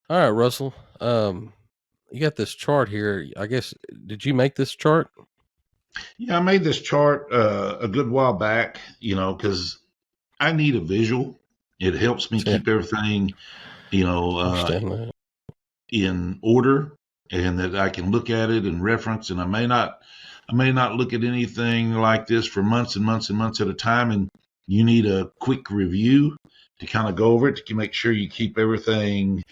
All right, Russell. You got this chart here. I guess did you make this chart? Yeah, I made this chart a good while back, because I need a visual. It helps me Yeah, keep everything, you know, uh, understand that. in order, and that I can look at it and reference. And I may not look at anything like this for months and months and months at a time. And you need a quick review to kind of go over it to make sure you keep everything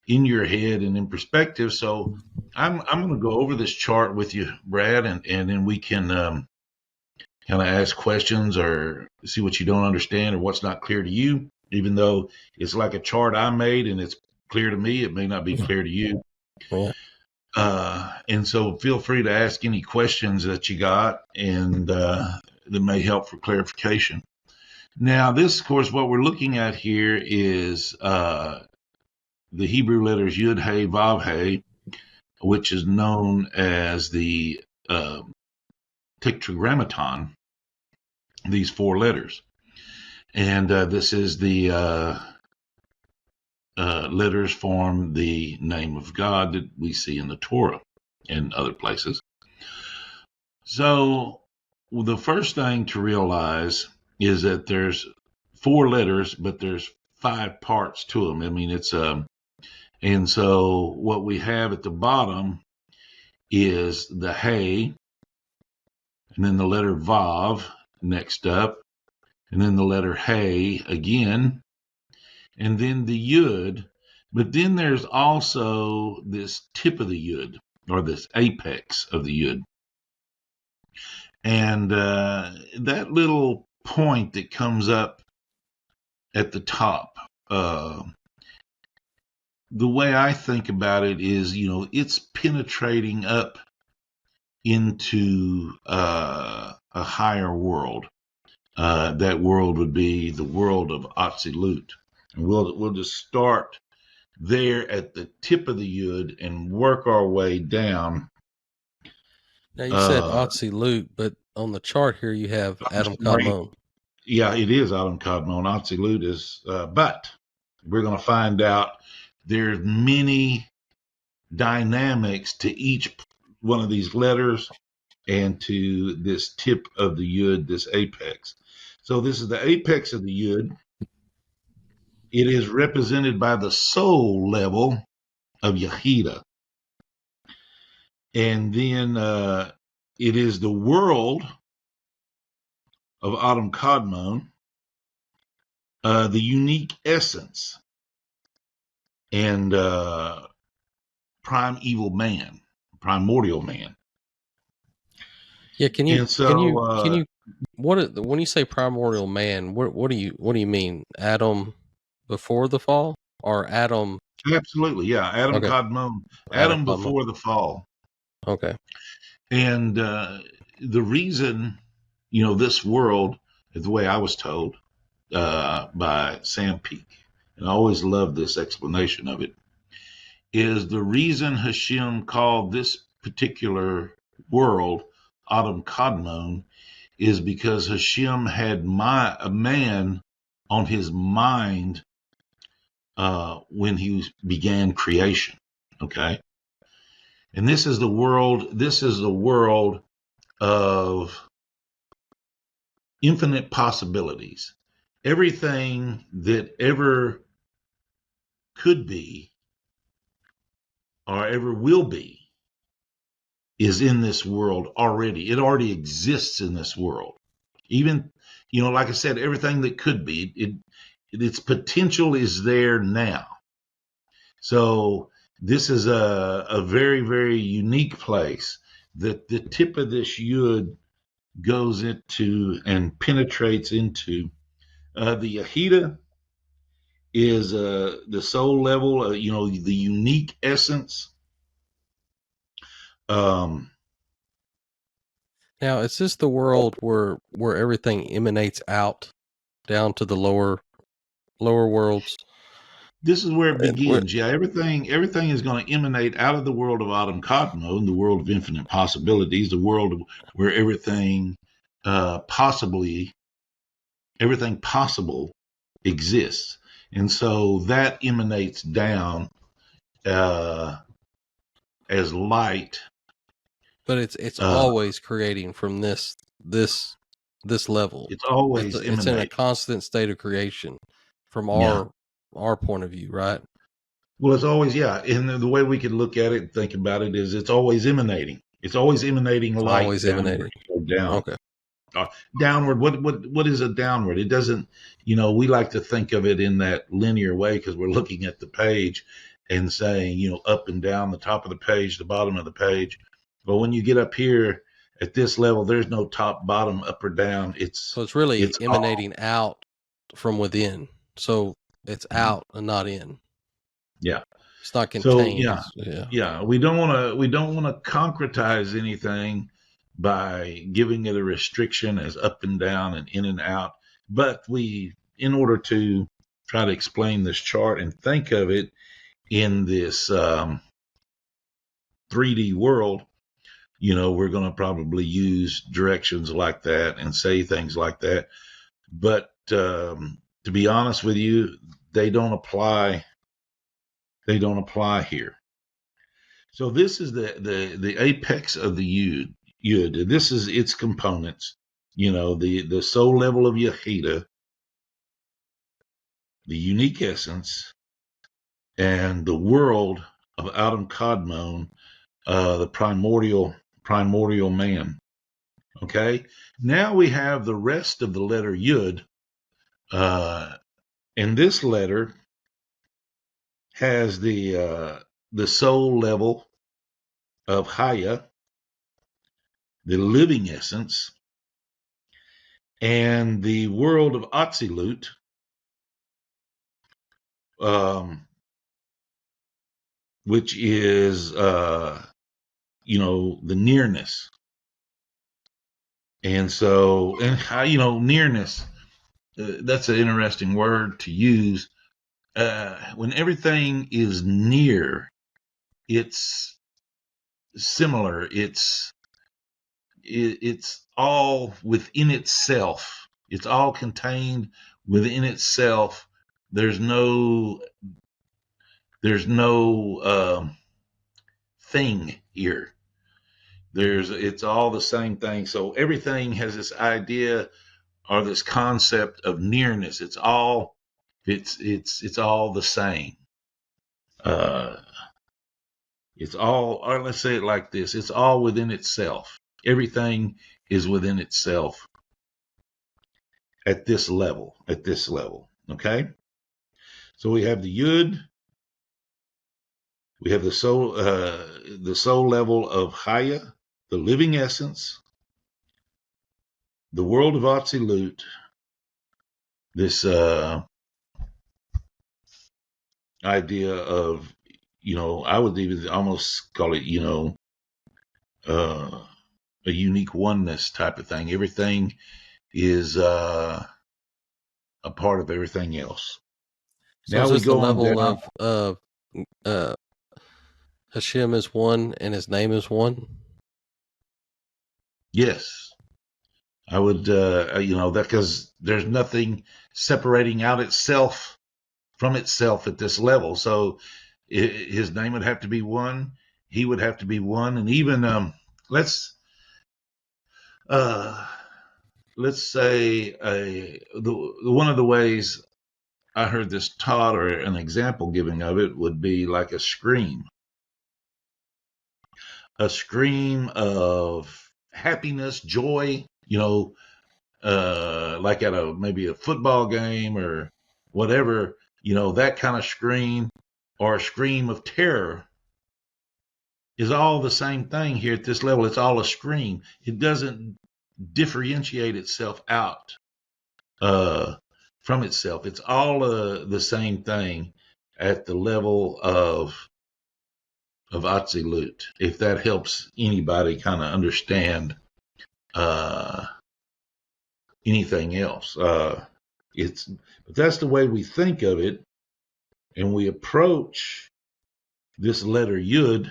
in your head and in perspective. So I'm going to go over this chart with you, Brad, and then we can kind of ask questions or see what you don't understand or what's not clear to you. Even though it's like a chart I made and it's clear to me, it may not be clear to you. Yeah. And so feel free to ask any questions that you got, and that may help for clarification. Now, this, of course, what we're looking at here is the Hebrew letters Yud Hey Vav Hey, which is known as the uh, Tetragrammaton, these four letters. And this is the letters form the name of God that we see in the Torah and other places. So the first thing to realize is that there's four letters, but there's five parts to them. I mean, and so what we have at the bottom is the Hey, and then the letter Vav next up, and then the letter Hey again, and then the Yud. But then there's also this tip of the Yud, or this apex of the Yud. And that little point that comes up at the top, the way I think about it is, it's penetrating up into a higher world. That world would be the world of Atzilut. And we'll just start there at the tip of the Yud and work our way down. Now you said Uh, Atzilut, but on the chart here you have I'm Adam sorry. Kadmon. Yeah, it is Adam Kadmon. Atzilut is, but we're going to find out there's many dynamics to each one of these letters and to this tip of the Yud, this apex. So this is the apex of the Yud. It is represented by the soul level of Yahida. And then it is the world of Adam Kadmon, the unique essence, and primeval man, primordial man. Yeah, can you And can so, you can you when you say primordial man, what do you mean? Adam before the fall or Adam? absolutely, yeah, Adam Okay, Kadmon, Adam Adam Kadmon. before the fall. Okay. And the reason, this world, the way I was told by Sam Peake, and I always loved this explanation of it, is the reason Hashem called this particular world Adam Kadmon is because Hashem had a man on his mind when he began creation. Okay, and this is the world. This is the world of infinite possibilities. Everything that ever could be or ever will be is in this world already. It already exists in this world. Even, like I said, everything that could be, its potential is there now. So this is a very, very unique place that the tip of this yud goes into and penetrates into. The Yahida is the soul level, the unique essence. Um, Now, is this the world where everything emanates out down to the lower worlds? this is where it And where, begins. Yeah, everything is going to emanate out of the world of Adam Kadmon, the world of infinite possibilities, the world where possibly everything possible exists. And so that emanates down as light. But it's always creating from this level. It's always It's in a emanating. constant state of creation from Yeah. our point of view, right? Well, it's always, yeah. And the way we could look at it and think about it is it's always emanating. It's always emanating It's light always downward. emanating. Down. Okay. Downward. What is a downward? It doesn't, we like to think of it in that linear way because we're looking at the page and saying, up and down, the top of the page, the bottom of the page. But when you get up here at this level, there's no top, bottom, up or down. So it's really It's emanating out from within. So it's all, out and not in. yeah. It's not So contained. yeah. We don't want to concretize anything by giving it a restriction as up and down and in and out. But in order to try to explain this chart and think of it in this 3D world, we're going to probably use directions like that and say things like that. But to be honest with you, they don't apply. They don't apply here. So this is the apex of the yud. This is its components. The soul level of Yehida, the unique essence, and the world of Adam Kadmon, the primordial man. Okay. Now we have the rest of the letter yud. And this letter has the soul level of Haya, the living essence, and the world of Atzilut, which is, the nearness. And so, and how, nearness, that's an interesting word to use. When everything is near, it's similar. It's all within itself. It's all contained within itself. There's no thing here. It's all the same thing. So everything has this idea or this concept of nearness. It's all the same. It's all, or let's say it like this: it's all within itself. Everything is within itself at this level. Okay. So we have the yud. We have the soul level of Haya, the living essence, the world of Atzilut, this idea of, I would even almost call it, a unique oneness type of thing. Everything is a part of everything else. So Now is we this the go on level down. of Hashem is one and his name is one? Yes, I would, that because there's nothing separating out itself from itself at this level. So his name would have to be one. He would have to be one. And even, let's say one of the ways I heard this taught, or an example giving of it, would be like a scream of happiness, joy, like at maybe a football game or whatever, that kind of scream, or a scream of terror, is all the same thing here at this level. It's all a scream. It doesn't differentiate itself out from itself. It's all the same thing at the level of Atzilut, if that helps anybody kind of understand anything else. But that's the way we think of it, and we approach this letter Yud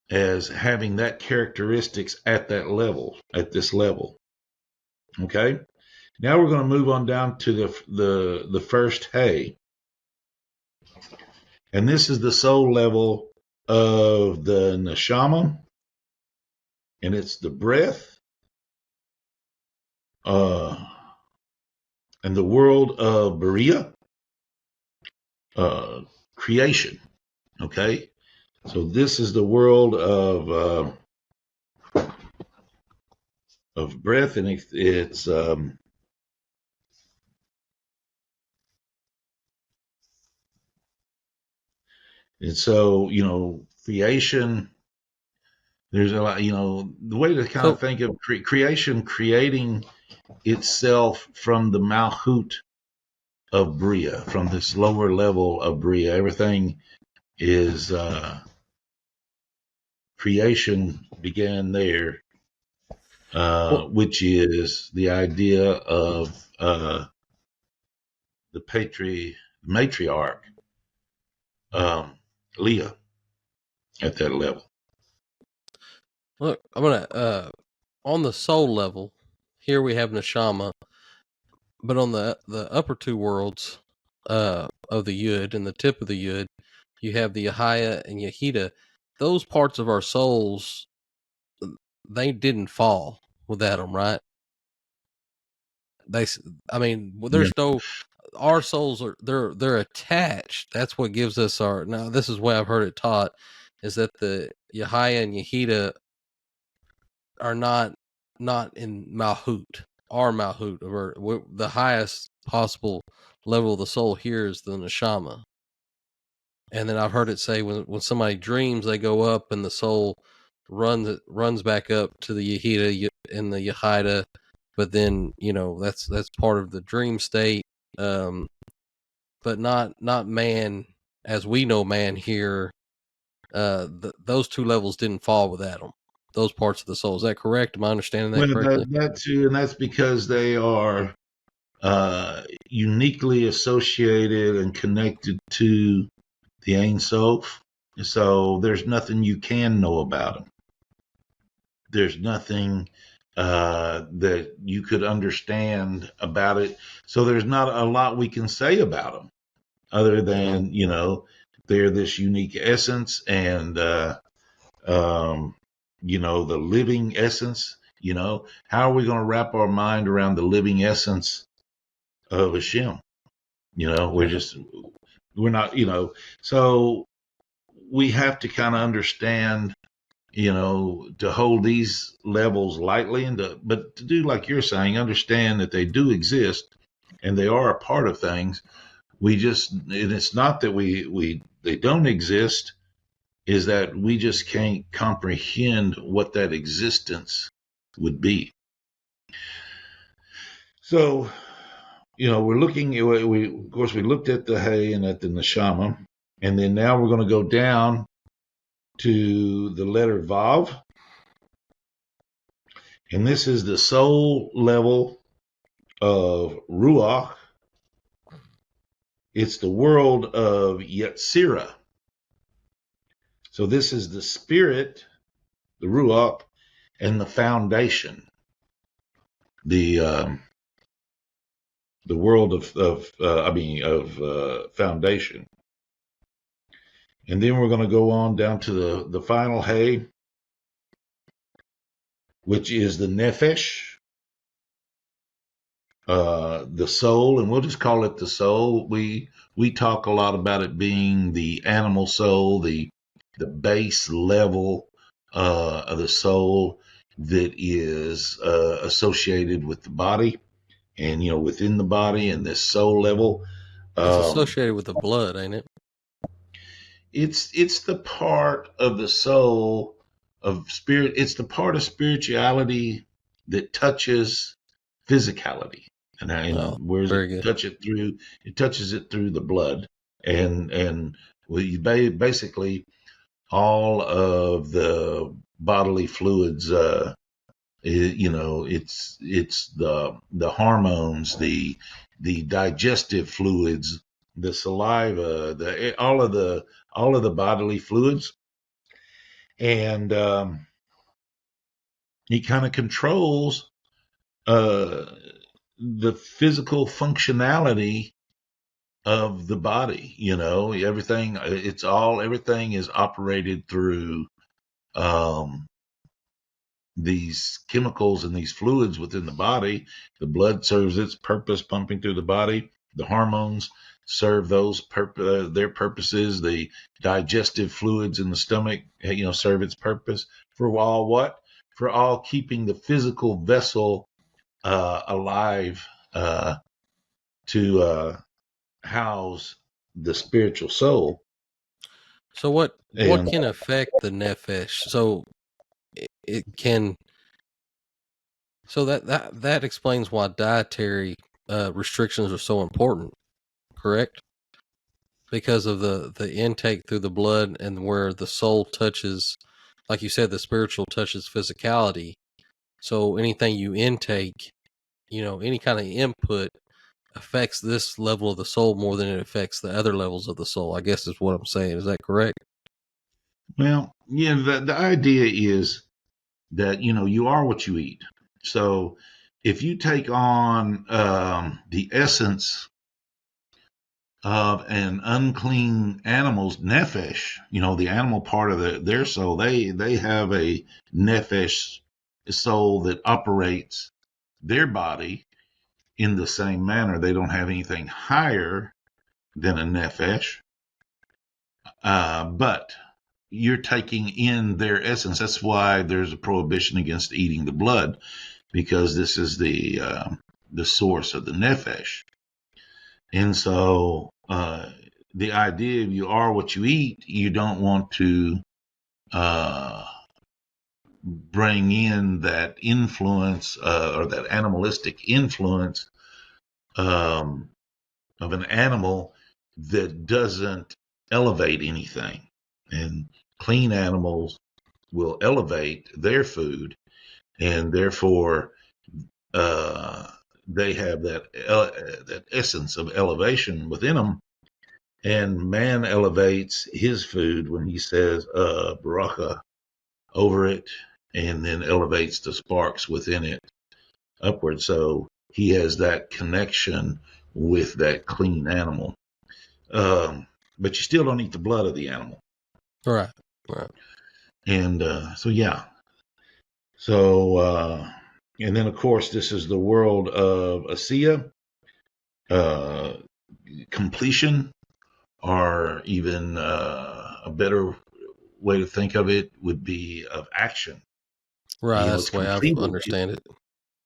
as having that characteristics at that level, at this level. Okay. Now we're going to move on down to the first Hey. And this is the soul level of the neshama, and it's the breath, uh, and the world of Berea, creation. Okay, so this is the world of breath, and it's and so creation. There's a lot, the way to kind of So, think of creation, creating itself from the Malchut of Bria, from this lower level of Bria. Everything is creation began there, well, which is the idea of the matriarch, um, Leah, at that level. look, I'm gonna on the soul level. Here we have neshama, but on the upper two worlds of the yud and the tip of the yud, you have the Yahaya and Yahida. Those parts of our souls, they didn't fall with Adam, right? They, I mean, Yeah. there's no. Our souls are they're attached. That's what gives us our. Now, this is why I've heard it taught, is that the Yahaya and Yahida are not in Malhut, our Malhut, or the highest possible level of the soul here is the neshama. And then I've heard it say when somebody dreams, they go up and the soul runs back up to the Yahida and the Yahida, but then that's part of the dream state, but not man as we know man here. Those two levels didn't fall with Adam. Those parts of the soul. Is that correct? Am I understanding that Well, correctly? that too, and that's because they are uniquely associated and connected to the Ein Sof. So there's nothing you can know about them. There's nothing that you could understand about it. So there's not a lot we can say about them other than, they're this unique essence and, the living essence. How are we going to wrap our mind around the living essence of Hashem? Yeah. We're not, so we have to kind of understand, to hold these levels lightly but to do like you're saying, understand that they do exist and they are a part of things. And it's not that they don't exist, is that we just can't comprehend what that existence would be. So, we're looking, of course, we looked at the hay and at the neshama, and then now we're going to go down to the letter Vav. And this is the soul level of Ruach. It's the world of Yetzirah. So this is the spirit, the Ruach, and the foundation, the world of foundation. And then we're going to go on down to the final hay, which is the Nefesh, the soul, and we'll just call it the soul. We talk a lot about it being the animal soul, the base level of the soul that is associated with the body, and within the body, and this soul level. It's Um, associated with the blood, ain't it? it's the part of the soul of spirit. It's the part of spirituality that touches physicality. Oh, Where does it very good. touch it through? It touches it through the blood, and we basically all of the bodily fluids. It's the hormones, the digestive fluids, the saliva, the all of the bodily fluids, and he kind of controls uh, the physical functionality of the body. Everything is operated through um, these chemicals and these fluids within the body. The blood serves its purpose, pumping through the body. The hormones serve their purposes. The digestive fluids in the stomach, serve its purpose. For all what? For all keeping the physical vessel alive, to house the spiritual soul. So what And can affect the nefesh? So it can. So that explains why dietary restrictions are so important. Correct? Because of the intake through the blood and where the soul touches, like you said, the spiritual touches physicality. So anything you intake, any kind of input affects this level of the soul more than it affects the other levels of the soul, I guess is what I'm saying. Is that correct? well, yeah, the idea is that you are what you eat. So if you take on the essence of an unclean animal's nefesh, the animal part of their soul, they have a nefesh soul that operates their body in the same manner. They don't have anything higher than a nefesh, but you're taking in their essence. That's why there's a prohibition against eating the blood, because this is the source of the nefesh. And so the idea of you are what you eat, you don't want to uh, bring in that influence, or that animalistic influence um, of an animal that doesn't elevate anything. And clean animals will elevate their food, and therefore they have that essence of elevation within them. And man elevates his food when he says baraka over it, and then elevates the sparks within it upward. So he has that connection with that clean animal. But you still don't eat the blood of the animal. Right. Right. And so, yeah. So, and then, of course, this is the world of Asiya, uh, completion, or even a better way to think of it would be of action. Right. It's That's the way I completed. understand it.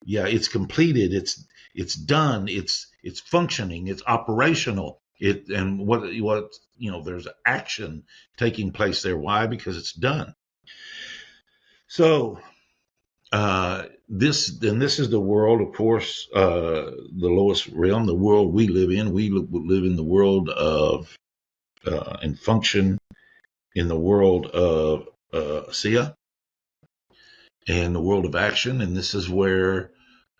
Yeah, it's completed. It's done. It's functioning. It's operational. And what there's action taking place there. Why? Because it's done. So this is the world, of course, the lowest realm, the world we live in. We live in the world of and function in the world of Asiya, and the world of action. And this is where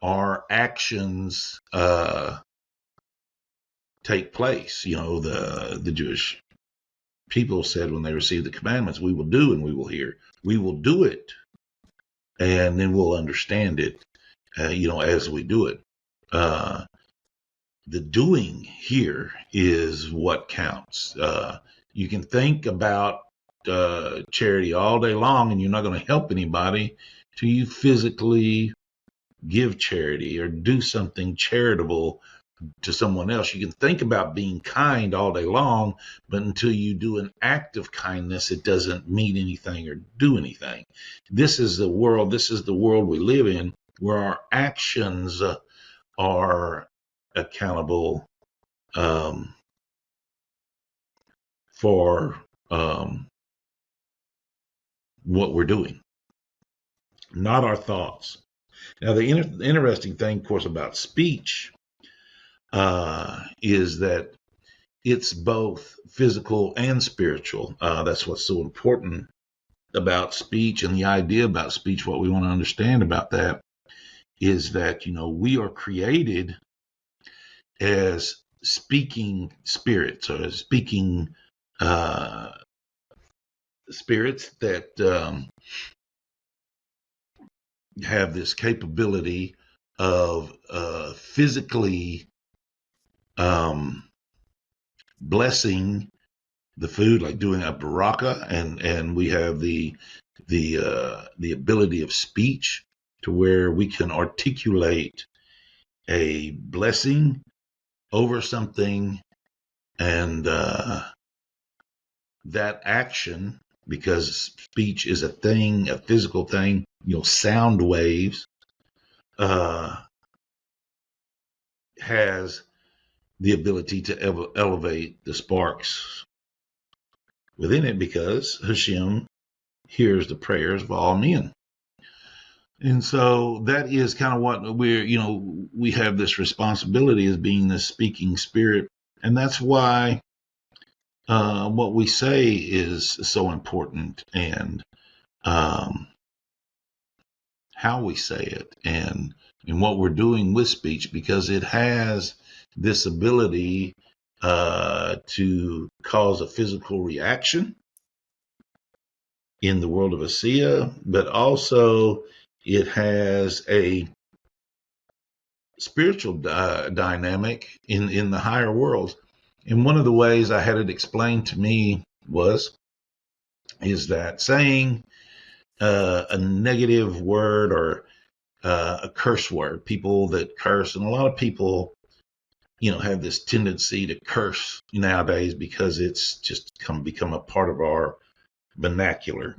our actions take place. The Jewish people said when they received the commandments, we will do and we will hear. We will do it, and then we'll understand it, as we do it. The doing here is what counts. You can think about charity all day long, and you're not going to help anybody till you physically give charity or do something charitable to someone else. You can think about being kind all day long, but until you do an act of kindness, it doesn't mean anything or do anything. This is the world we live in, where our actions are accountable for what we're doing, not our thoughts. Now, the interesting thing, of course, about speech is that it's both physical and spiritual. That's what's so important about speech, and the idea about speech. What we want to understand about that is that we are created as speaking spirits, or as speaking spirits that have this capability of physically blessing the food, like doing a baraka, and we have the ability of speech to where we can articulate a blessing over something, and that action, because speech is a thing, a physical thing, sound waves, has the ability to elevate the sparks within it, because Hashem hears the prayers of all men. And so that is kind of what we have this responsibility as being the speaking spirit. And that's why what we say is so important, and how we say it, and what we're doing with speech, because it has this ability to cause a physical reaction in the world of Asiya, but also it has a spiritual dynamic in the higher worlds. And one of the ways I had it explained to me is that saying a negative word, or a curse word, people that curse, and a lot of people, have this tendency to curse nowadays because it's just become a part of our vernacular.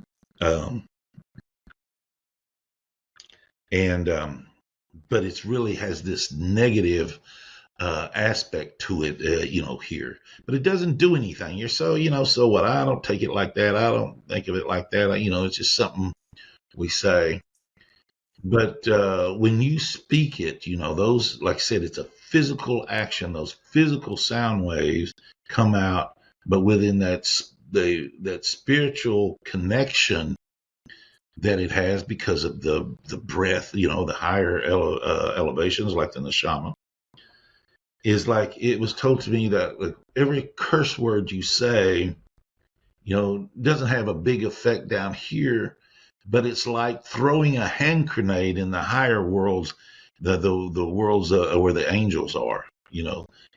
But it really has this negative aspect to it, here. But it doesn't do anything. You're so what? I don't take it like that. I don't think of it like that. It's just something we say. But when you speak it, those, like I said, it's a physical action. Those physical sound waves come out, but within that spiritual connection that it has, because of the breath, the higher elevations, like the neshama, is like, it was told to me that, like, every curse word you say, doesn't have a big effect down here, but it's like throwing a hand grenade in the higher worlds, the worlds where the angels are,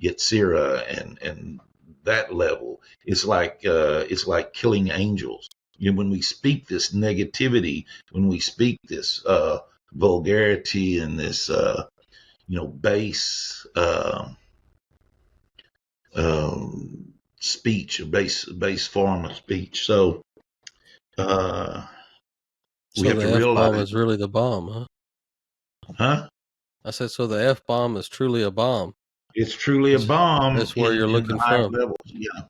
Yetzirah and that level. It's like killing angels. When we speak this negativity, when we speak this vulgarity, and this base speech, a base form of speech. So we have the to F-bomb realize, is really the bomb, huh? I said, so the F-bomb is truly a bomb. It's truly a bomb That's where you're in the looking higher from. levels. Yeah,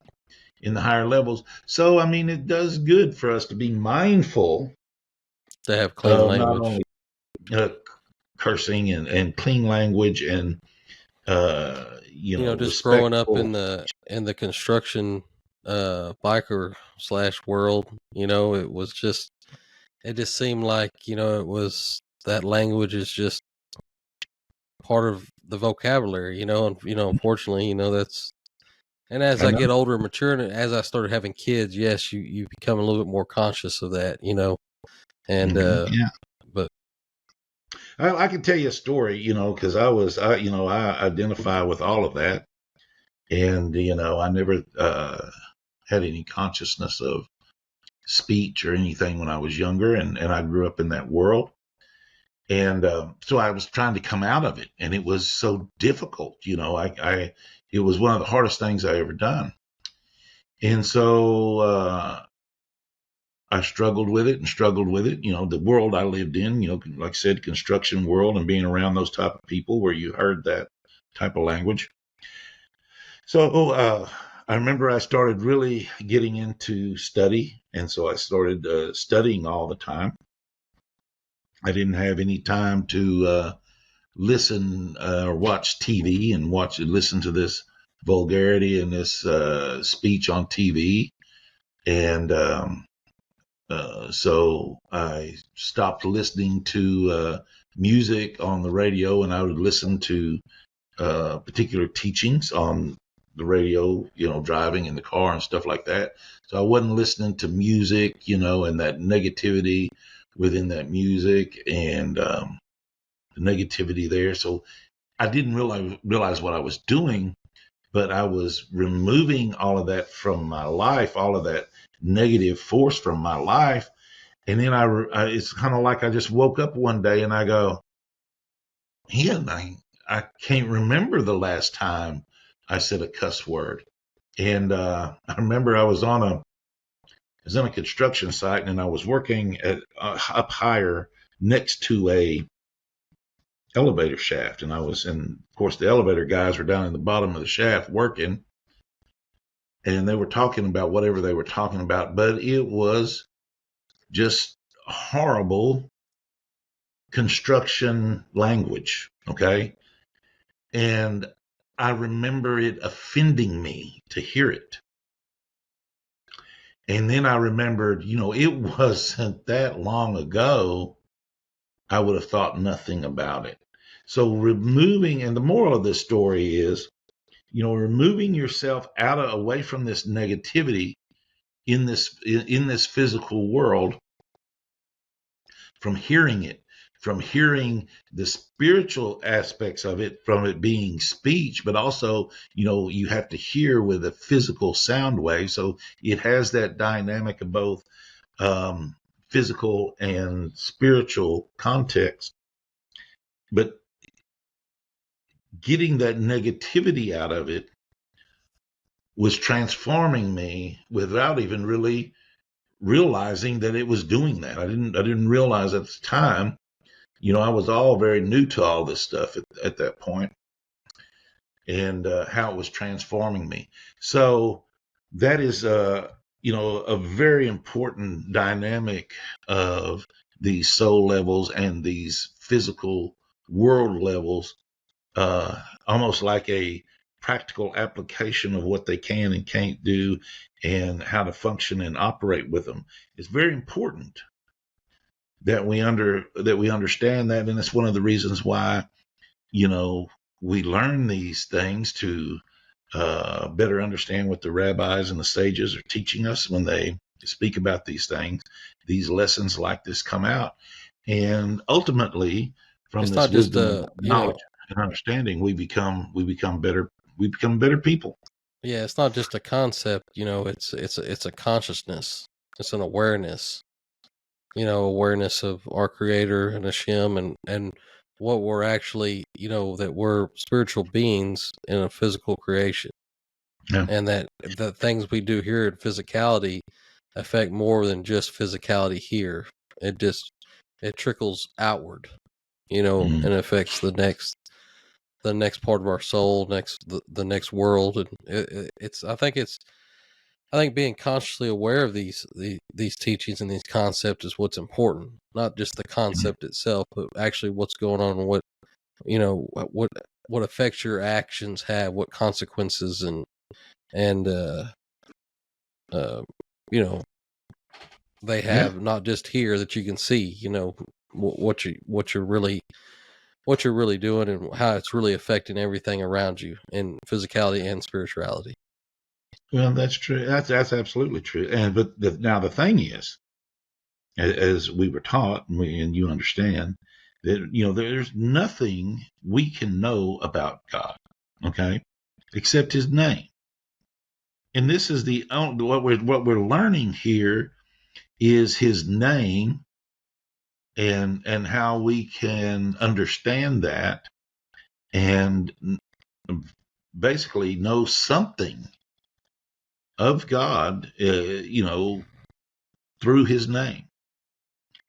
in the higher levels. So, it does good for us to be mindful To have clean of not language. only cursing and clean language, and Just growing up respectful. in the construction biker / world, it just seemed like, it was, that language is just part of the vocabulary, and unfortunately, that's, and as I I know. get older and mature, and as I started having kids, yes, you become a little bit more conscious of that, and Yeah. but I can tell you a story, because I identify with all of that. And, I never had any consciousness of speech or anything when I was younger. And I grew up in that world. And so I was trying to come out of it. And it was so difficult. It was one of the hardest things I ever done. And so I struggled with it and struggled with it. The world I lived in, like I said, construction world, and being around those type of people where you heard that type of language. So I remember I started really getting into study. And so I started studying all the time. I didn't have any time to listen or watch TV and listen to this vulgarity and this speech on TV. And so I stopped listening to music on the radio, and I would listen to particular teachings on the radio, driving in the car and stuff like that. So I wasn't listening to music, and that negativity within that music, and the negativity there. So I didn't realize what I was doing, but I was removing all of that from my life, all of that negative force from my life. And then it's kind of like I just woke up one day and I go, yeah, I can't remember the last time I said a cuss word. And I remember I was on a construction site, and I was working up higher next to a elevator shaft, and of course the elevator guys were down in the bottom of the shaft working, and they were talking about whatever they were talking about, but it was just horrible construction language. Okay. And I remember it offending me to hear it. And then I remembered, it wasn't that long ago I would have thought nothing about it. So and the moral of this story is, removing yourself away from this negativity in this physical world, from hearing the spiritual aspects of it, from it being speech, but also, you have to hear with a physical sound wave. So it has that dynamic of both physical and spiritual context. But getting that negativity out of it was transforming me without even really realizing that it was doing that. I didn't realize at the time. I was all very new to all this stuff at that point, and how it was transforming me. So that is a very important dynamic of these soul levels and these physical world levels, almost like a practical application of what they can and can't do and how to function and operate with them. It's very important that we understand that, and it's one of the reasons why we learn these things to better understand what the rabbis and the sages are teaching us when they speak about these things. These lessons like this come out, and ultimately, from It's this not just wisdom and knowledge and understanding, we become better. We become better people. yeah, it's not just a concept. It's a consciousness. It's an awareness. Awareness of our Creator and Hashem, and what we're actually, that we're spiritual beings in a physical creation, Yeah. and that the things we do here in physicality affect more than just physicality here. It trickles outward, Mhm. and affects the next part of our soul, the next world, and I think being consciously aware of these teachings and these concepts is what's important. Not just the concept itself, but actually what's going on and what effects your actions have, what consequences and you know they Yeah. have, not just here that you can see. What you're really doing and how it's really affecting everything around you in physicality and spirituality. Well, that's true. That's absolutely true. But now the thing is, as we were taught, and you understand that there's nothing we can know about God, okay, except His name. And this is what we're learning here is His name, and how we can understand that and basically know something of God, through His name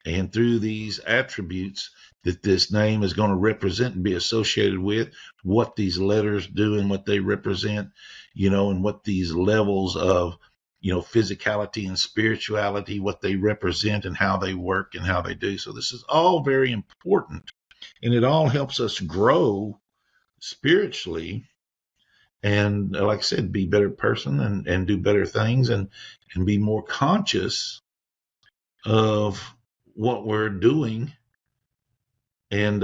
and through these attributes that this name is going to represent and be associated with, what these letters do and what they represent, and what these levels of, physicality and spirituality, what they represent and how they work and how they do. So this is all very important, and it all helps us grow spiritually, and like I said, be a better person and do better things, and be more conscious of what we're doing. And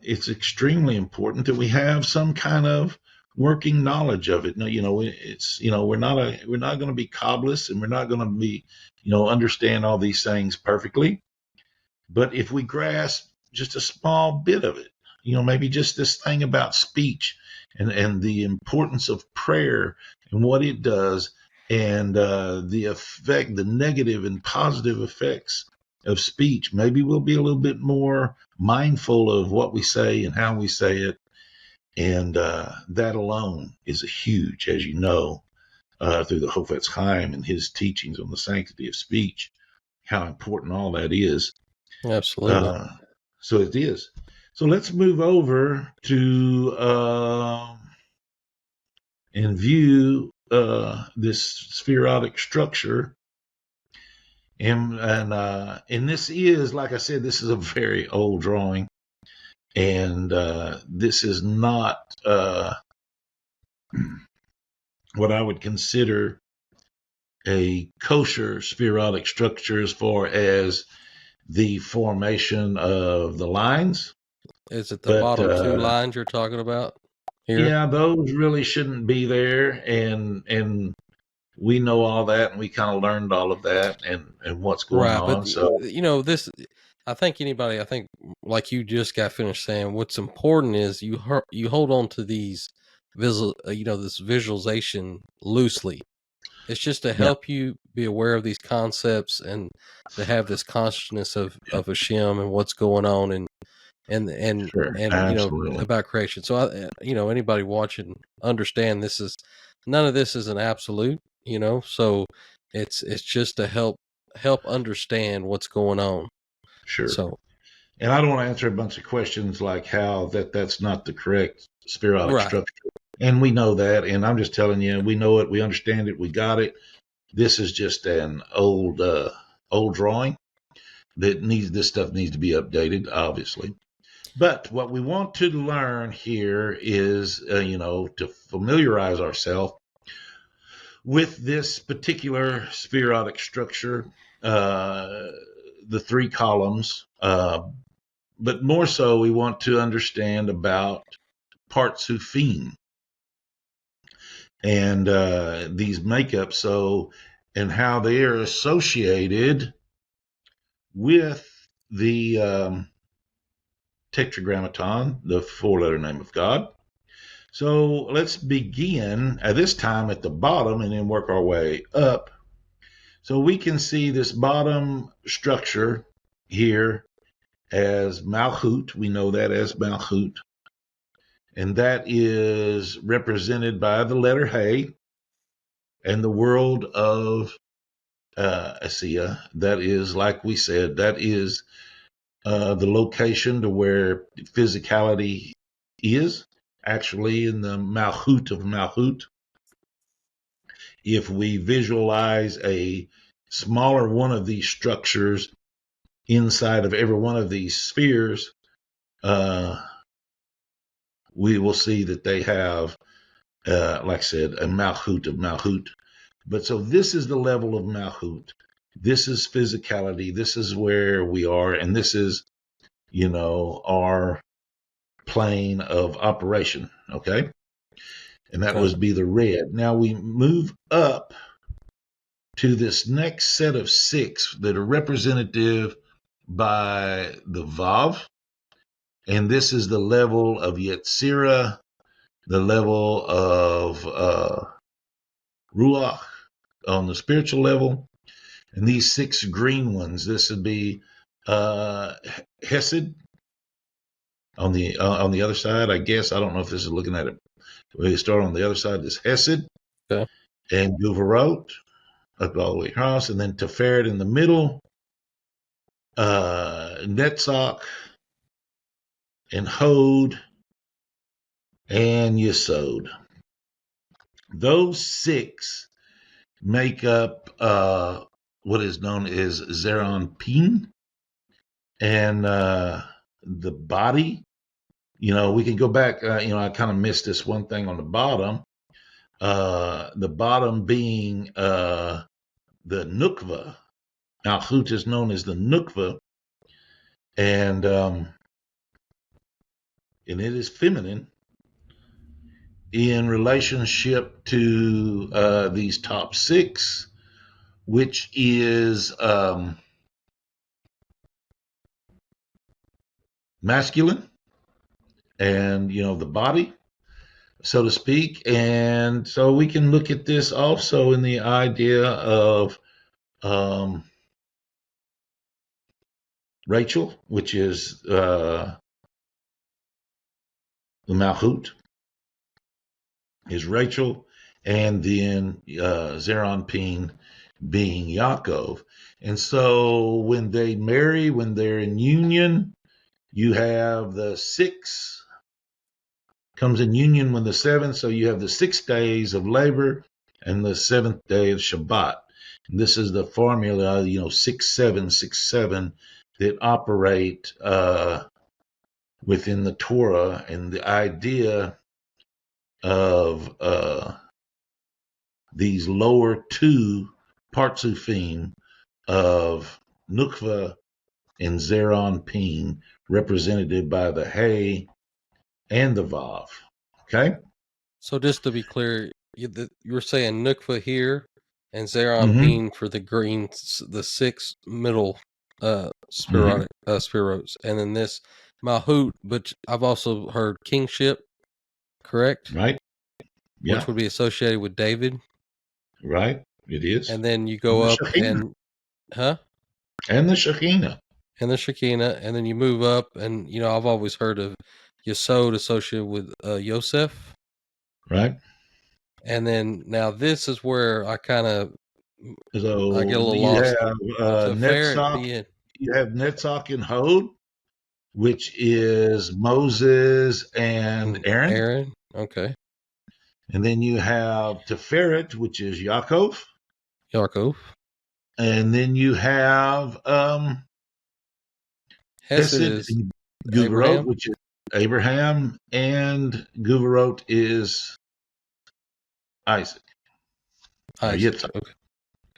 it's extremely important that we have some kind of working knowledge of it. Now, it's we're not going to be Kabbalists, and we're not going to be understand all these things perfectly. But if we grasp just a small bit of it, maybe just this thing about speech, and the importance of prayer and what it does, and the effect, the negative and positive effects of speech. Maybe we'll be a little bit more mindful of what we say and how we say it. And that alone is a huge, as you know, through the Hofetz Chaim and his teachings on the sanctity of speech, how important all that is. Absolutely. So it is. So let's move over to and view this spherotic structure. And this is, like I said, this is a very old drawing, and this is not what I would consider a kosher spherotic structure as far as the formation of the lines. Is it the But bottom two lines you're talking about here? yeah, those really shouldn't be there, and we know all that, and we kind of learned all of that, and what's going Right, but on. So this. I think like you just got finished saying, what's important is you hold on to these this visualization loosely. It's just to yeah, help you be aware of these concepts and to have this consciousness of Hashem and what's going on and sure, absolutely, about creation. So anybody watching understand none of this is an absolute. So it's just to help understand what's going on. sure. So And I don't want to answer a bunch of questions like how that's not the correct spherotic right, structure. And we know that. And I'm just telling you, we know it, we understand it, we got it. This is just an old drawing this stuff needs to be updated, obviously. But what we want to learn here is, to familiarize ourselves with this particular spherotic structure, the three columns, but more so, we want to understand about Partsufim and these makeups, and how they are associated with the Tetragrammaton, the four-letter name of God. So let's begin at this time at the bottom and then work our way up. So we can see this bottom structure here as Malchut. We know that as Malchut. And that is represented by the letter Hey and the world of Asiya. That is, like we said, that is the location to where physicality is actually in the Malchut of Malchut. If we visualize a smaller one of these structures inside of every one of these spheres, we will see that they have, like I said, a Malchut of Malchut. But so this is the level of Malchut. This is physicality. This is where we are. And this is, our plane of operation. Okay. And that would be the red. Now we move up to this next set of six that are representative by the Vav. And this is the level of Yetzirah, the level of Ruach on the spiritual level. And these six green ones, this would be Hesed on the other side. I guess I don't know if this is looking at it. We start on the other side. This Hesed and Guvarot up all the way across, and then Teferet in the middle, Netzach and Hod and Yesod. Those six make up what is known as Zeron Pin, and the body. We can go back. I kind of missed this one thing on the bottom. The bottom being the Nukva. Malchut is known as the Nukva, and it is feminine in relationship to these top six, which is masculine, and the body so to speak. And so we can look at this also in the idea of um, Rachel, which is the Malchut, is Rachel, and then Zeranpin being Yaakov. And so when they marry, when they're in union, you have the 6 comes in union with the 7. So you have the 6 days of labor and the 7th day of Shabbat. And this is the formula, 6-7-6-7 that operate within the Torah, and the idea of these lower 2 partsufim of Nukva and Zeranpin, represented by the Hay and the Vav. Okay? So just to be clear, you were saying Nukva here and Mm-hmm. Zeranpin for the green, the 6 middle Mm-hmm. spirotes, and then this Malhut, but I've also heard kingship, correct? Right? Yeah. Which would be associated with David. Right? It is. And then you And go the up Shekhinah. and, huh? And the Shekhinah. And the Shekinah, and then you move up, and I've always heard of Yesod associated with Yosef, Right? and then now this is where I get a So little you lost. have Teferet Netzach. being You have Netzach and Hod, which is Moses and Aaron. Aaron, okay, And then you have Teferet, which is Yaakov. Yaakov, And then you have Hesed Hesed is and Guvarot, Abraham, which is Abraham, and Guvarot is Isaac. Isaac, Yitzhak. okay,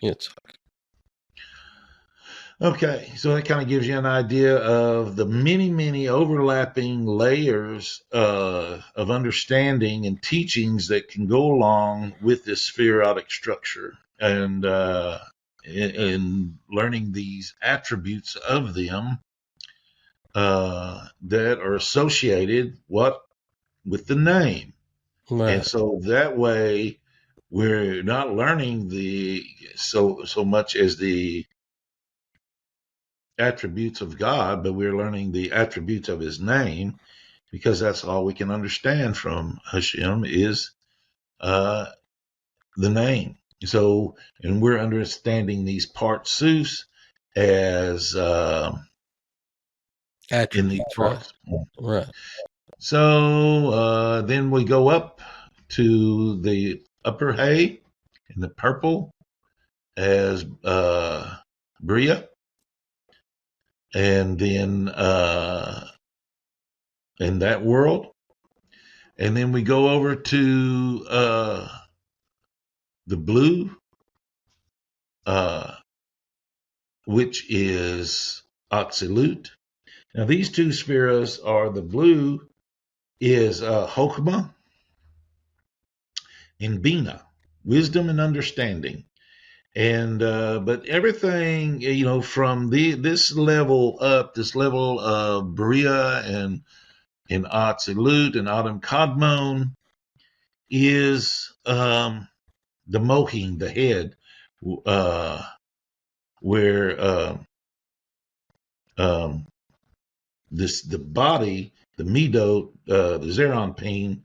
Yitzhak. Okay, so that kind of gives you an idea of the many, many overlapping layers of understanding and teachings that can go along with this spherotic structure, and in learning these attributes of them that are associated with the name. Right. And so that way we're not learning so much as the attributes of God, but we're learning the attributes of his name, because that's all we can understand from Hashem is the name. So, and we're understanding these partsus as in these Attributes, right, parts. right, So then we go up to the upper hay in the purple as Bria, and then in that world, and then we go over to the blue, which is Atzilut. Now these 2 spheres are, the blue is Chokmah and Bina, wisdom and understanding. And but everything, from this level up, this level of Bria and Atzilut and Adam Kadmon, is the Mohim, the head, where the body, the Midot, the Zeranpin,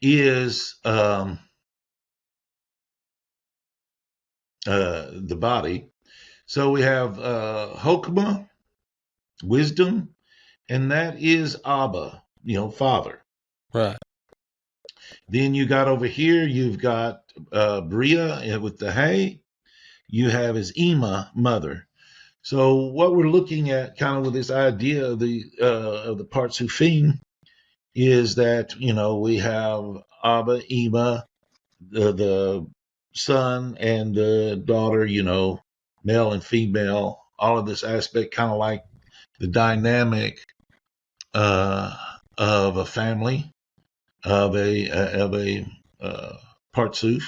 is the body. So we have Hokmah, wisdom, and that is Abba, Father. right. Then you got over here, you've got Bria with the hay. You have his Ema, mother. So what we're looking at, kind of with this idea of the Partsufim, is that we have Abba, Ema, the son and the daughter, male and female, all of this aspect, kind of like the dynamic of a family, of a Partsuf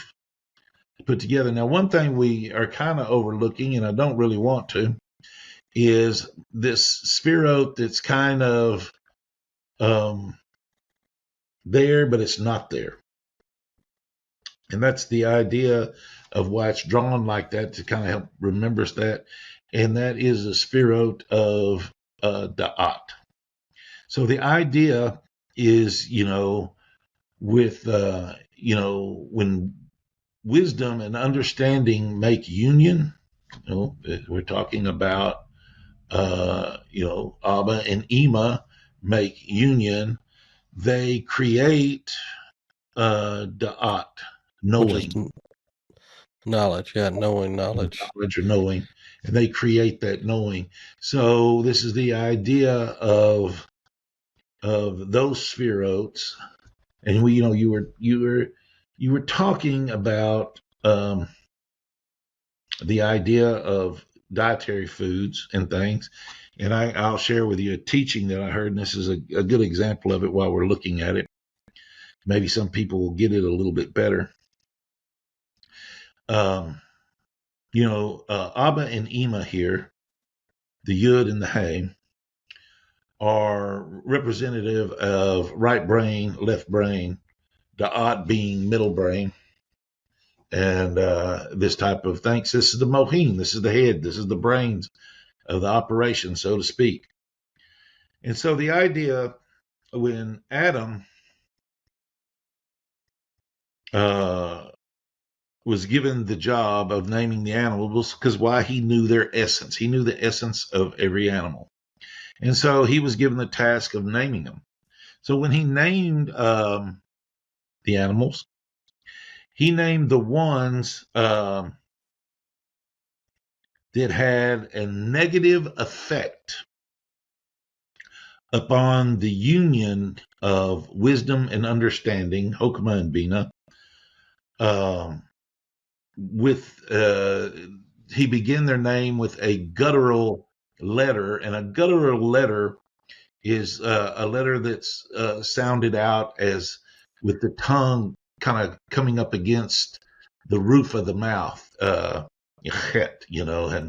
put together. Now, one thing we are kind of overlooking, and I don't really want to, is this spherote that's kind of there, but it's not there. And that's the idea of why it's drawn like that, to kind of help remember us that. And that is the spherot of Da'at. So the idea is, with, when wisdom and understanding make union, we're talking about, Abba and Ima make union, they create Da'at, which is knowing. knowledge. Yeah, knowing knowledge. Knowledge or knowing, and they create that knowing. So this is the idea of those spherotes, and you were talking about the idea of dietary foods and things, and I'll share with you a teaching that I heard, and this is a good example of it while we're looking at it. Maybe some people will get it a little bit better. Abba and Ima here, the Yud and the Hay, are representative of right brain, left brain, Da'at being middle brain, and this type of things. This is the Mohim, this is the head, this is the brains of the operation, so to speak. And so the idea, when Adam was given the job of naming the animals, because why? He knew their essence. He knew the essence of every animal. And so he was given the task of naming them. So when he named the animals, he named the ones that had a negative effect upon the union of wisdom and understanding, Hokmah and Bina, he began their name with a guttural letter, and a guttural letter is a letter that's sounded out as with the tongue kind of coming up against the roof of the mouth, and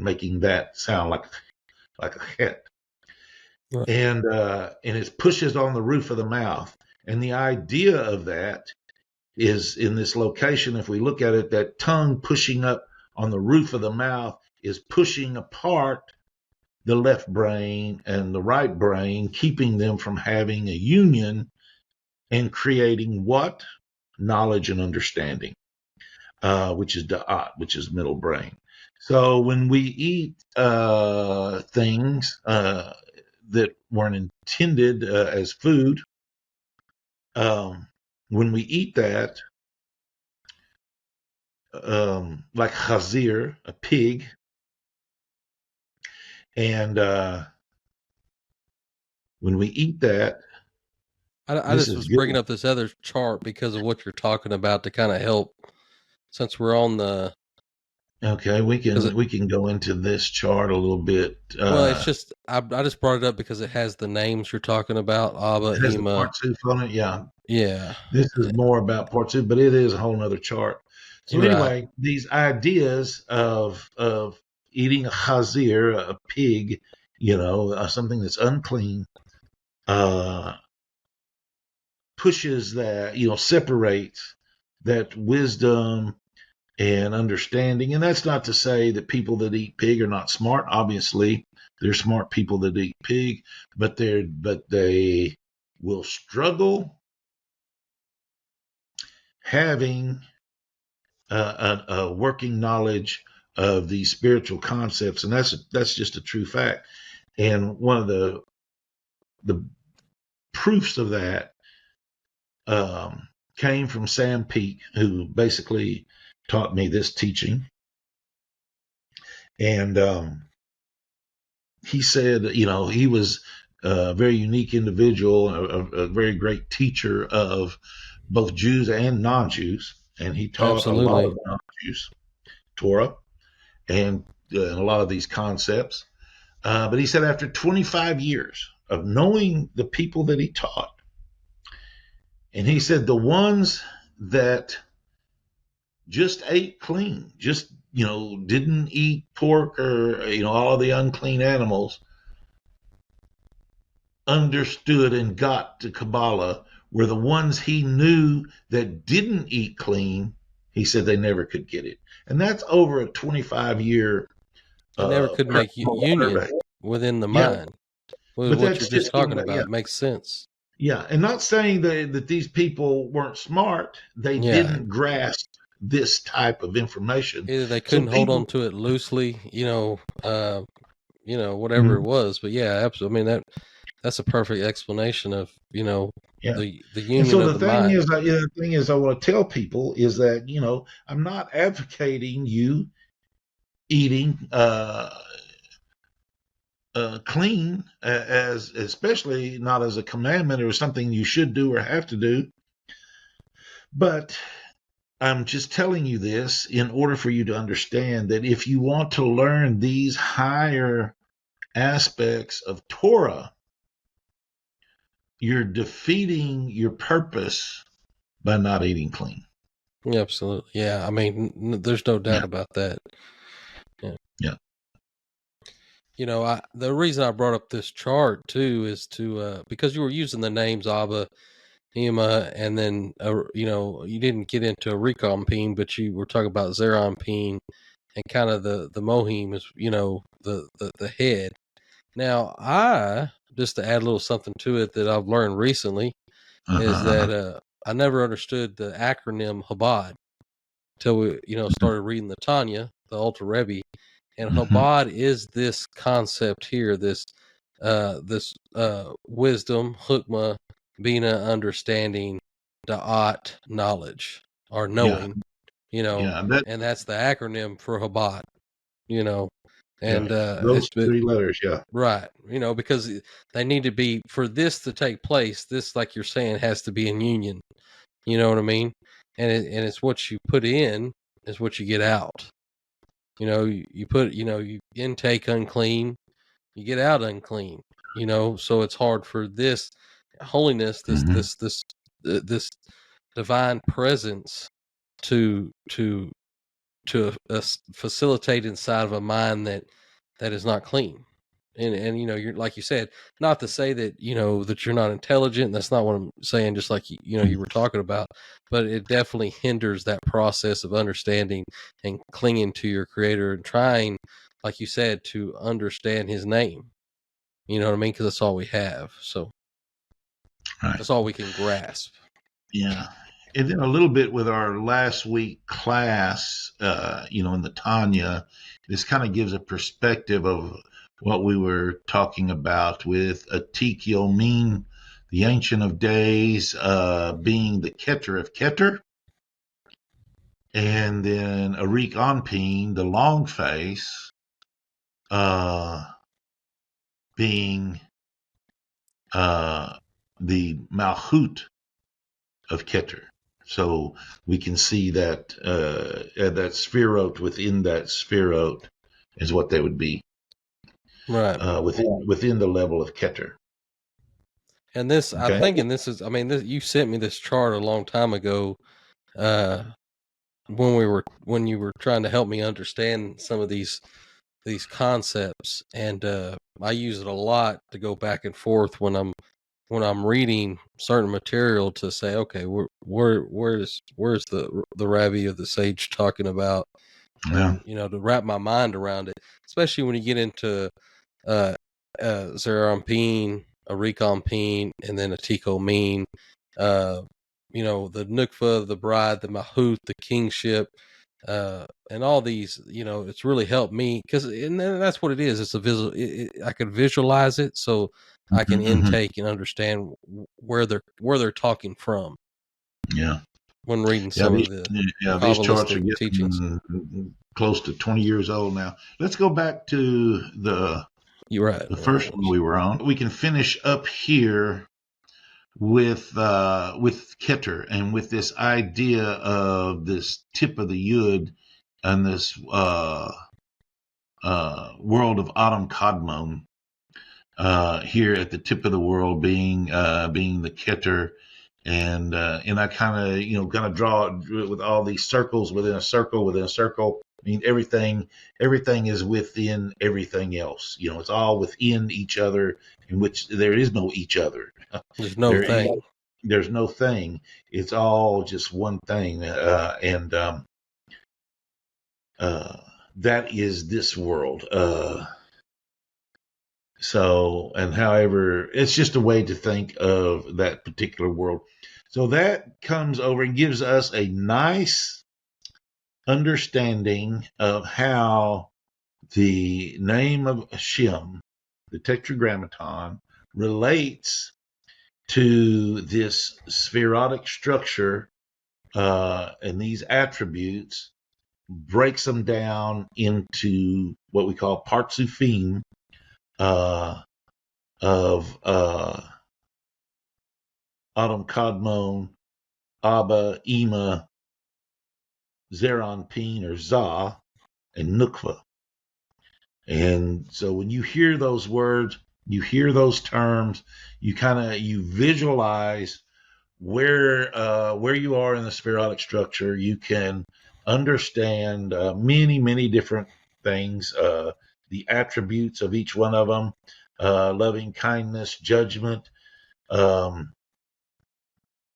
making that sound like a het. Right. And it pushes on the roof of the mouth. And the idea of that is, in this location, if we look at it, that tongue pushing up on the roof of the mouth is pushing apart the left brain and the right brain, keeping them from having a union and creating what? Knowledge and understanding, which is Da'at, which is middle brain. So when we eat things that weren't intended as food, when we eat that, like chazir, a pig, and when we eat that, I just was bringing up this other chart because of what you're talking about to kind of help, since we're on the. Okay, we can go into this chart a little bit. Well, it's just I just brought it up because it has the names you're talking about, Abba, It has the Ima. Partsuf on it, yeah. Yeah. This is more about Partsuf, but it is a whole nother chart. So Right. anyway, these ideas of eating a chazir, a pig, something that's unclean, pushes that, separates that wisdom and understanding. And that's not to say that people that eat pig are not smart. Obviously, there's smart people that eat pig, but they will struggle having a working knowledge of these spiritual concepts, and that's just a true fact. And one of the proofs of that came from Sam Peake, who basically taught me this teaching. And he said, he was a very unique individual, a very great teacher of both Jews and non-Jews. And he taught a lot of non-Jews Torah and a lot of these concepts. But he said after 25 years of knowing the people that he taught, and he said the ones that just ate clean, just, didn't eat pork or, all of the unclean animals, understood and got to Kabbalah were the ones he knew that didn't eat clean. He said they never could get it. And that's over a 25-year They never could make union survey. within the Yeah, mind with but what you're that's just just going talking back. Yeah, about. It makes sense. yeah, and not saying that these people weren't smart. They Yeah. didn't grasp this type of information. Either they So couldn't hold on people, to it loosely, whatever it Mhm. was. But yeah, absolutely. I mean that's a perfect explanation of, Yeah. the And union so of the mind. the thing is, I want to tell people is that I'm not advocating you eating clean as especially not as a commandment or something you should do or have to do, but I'm just telling you this in order for you to understand that if you want to learn these higher aspects of Torah, you're defeating your purpose by not eating clean. Yeah, absolutely. Yeah. I mean, there's no doubt Yeah. about that. Yeah. Yeah. The reason I brought up this chart too is to because you were using the names Abba, Hema, and then you didn't get into Recompene, but you were talking about Zerampene and kind of the Mohim is the head. Now I just to add a little something to it that I've learned recently is Uh-huh. that I never understood the acronym Chabad till we started reading the Tanya, the Alter Rebbe, and Mm-hmm. Chabad is this concept here, this wisdom, Hukmah, Bina, understanding, Da'at, knowledge or Yeah. knowing, Yeah. That. and that's the acronym for Chabad, you know, Yeah. and Those three letters. Yeah. right, because they need to be for this to take place. This, like you're saying, has to be in union. You know what I mean? And it's what you put in is what you get out. You put, you intake unclean, you get out unclean. So it's hard for this holiness, Mm-hmm. this divine presence to facilitate inside of a mind that is not clean. And you're like you said, not to say that that you're not intelligent. That's not what I'm saying. Just like you were talking about, but it definitely hinders that process of understanding and clinging to your Creator and trying, like you said, to understand His name. You know what I mean? Because that's all we have. So Right. that's all we can grasp. Yeah. And then a little bit with our last week class, in the Tanya, this kind of gives a perspective of what we were talking about with Atik Yomin, the Ancient of Days, being the Keter of Keter, and then Arik Anpin, the long face, being the Malchut of Keter. So we can see that that spherote within that spherote is what they would be Right. within the level of Keter. And this, I'm Okay. thinking, this is. I mean, you sent me this chart a long time ago. Uh, when you were trying to help me understand some of these concepts, and I use it a lot to go back and forth when I'm reading certain material to say, okay, where's the Rabbi of the Sage talking about, Yeah. and to wrap my mind around it, especially when you get into uh Zerampine, a Recompine, and then a Tico Mean, uh the Nukva, the bride, the Mahut, the kingship, and all these, it's really helped me because, and that's what it is. It's a visual. I can visualize it, so I can Mm-hmm. intake and understand where they're talking from Yeah. when reading Yeah. some of the These charts are Kabbalistic teachings. getting close to 20 years old now. Let's go back to You're right. the first one we were on. We can finish up here with Keter and with this idea of this tip of the Yud and this world of Adam Kadmon here at the tip of the world being the Keter, and I kind of draw it with all these circles within a circle within a circle. I mean everything is within everything else. It's all within each other, in which there is no each other. There's no There is thing. there's no thing. It's all just one thing, and that is this world. So, and however, it's just a way to think of that particular world. So that comes over and gives us a nice understanding of how the name of Hashem, the Tetragrammaton, relates to this spherotic structure and these attributes, breaks them down into what we call partsufim uh, of Adam Kadmon, Abba, Ema, Zeron Peen, or Zah, and Nukva. And so when you hear those words, you hear those terms, you visualize where you are in the spherotic structure. You can understand many different things, the attributes of each one of them, loving kindness, judgment, um,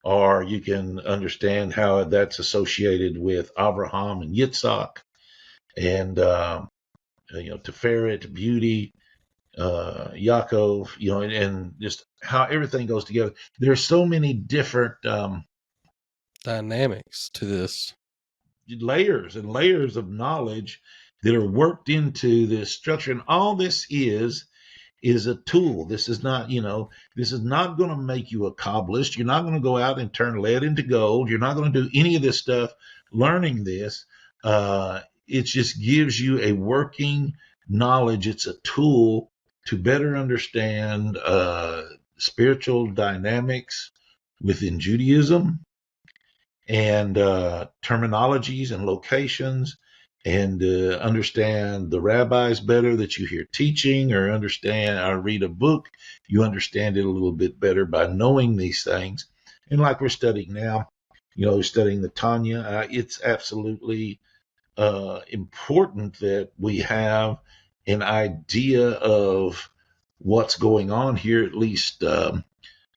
or you can understand how that's associated with Abraham and Yitzhak, and Tiferet, beauty, Yaakov, and just how everything goes together. There's so many different dynamics to this. layers and layers of knowledge that are worked into this structure, and all this is a tool. This is not, this is not going to make you a Kabbalist. You're not going to go out and turn lead into gold. You're not going to do any of this stuff learning this. It just gives you a working knowledge. It's a tool to better understand spiritual dynamics within Judaism, and terminologies and locations, and understand the rabbis better that you hear teaching, or understand or read a book. You understand it a little bit better by knowing these things. And like we're studying now, studying the Tanya, it's absolutely important that we have an idea of what's going on here, at least on